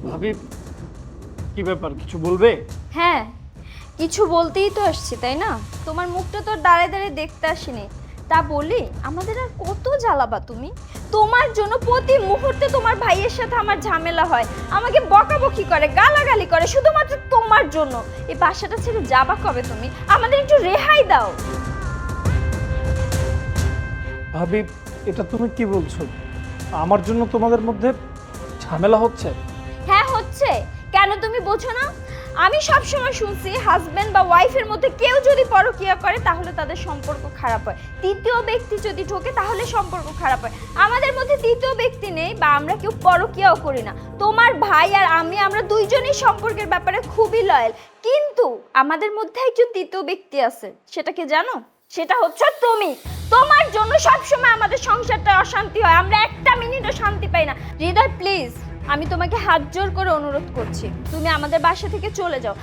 ভাবি, কি ব্যাপার, কিছু বলবে? হ্যাঁ, কিছু বলতেই তো আসছি, তাই না? তোমার মুখটা তো দাঁড়িয়ে দাঁড়িয়ে দেখতে আসিনি। তা বলি, আমাদের আর কত জ্বালাবা তুমি? তোমার জন্য প্রতি মুহূর্তে তোমার ভাইয়ের সাথে আমার ঝামেলা হয়, আমাকে বকাবকি করে, গালাগালি করে, শুধুমাত্র তোমার জন্য। এই বাসাটা ছেড়ে যাবা কবে তুমি? আমাদের একটু রেহাই দাও। ভাবি, এটা তুমি কি বলছো? আমার জন্য তোমাদের মধ্যে ঝামেলা হচ্ছে? হ্যাঁ হচ্ছে। কেন তুমি বোঝো না? আমি সব সময় শুনছি হাজবেন্ড বা ওয়াইফের মধ্যে কেউ যদি পরকীয়া করে তাহলে তাদের সম্পর্ক খারাপ হয়, তৃতীয় ব্যক্তি যদি ঢোকে তাহলে সম্পর্ক খারাপ হয়। আমাদের মধ্যে তৃতীয় ব্যক্তি নেই বা আমরা কেউ পরকীয়াও করি না। তোমার ভাই আর আমরা দুইজনই সম্পর্কের ব্যাপারে খুবই লয়াল, কিন্তু আমাদের মধ্যে একজন তৃতীয় ব্যক্তি আছে। সেটা কি জানো? সেটা হচ্ছে তুমি। তোমার জন্য সবসময় আমাদের সংসারটা অশান্তি হয়, আমরা একটা মিনিটও শান্তি পাই না। হৃদয় প্লিজ, আমি তোমাকে হাত জোর করে অনুরোধ করছি, তুমি আমাদের বাসা থেকে চলে যাও।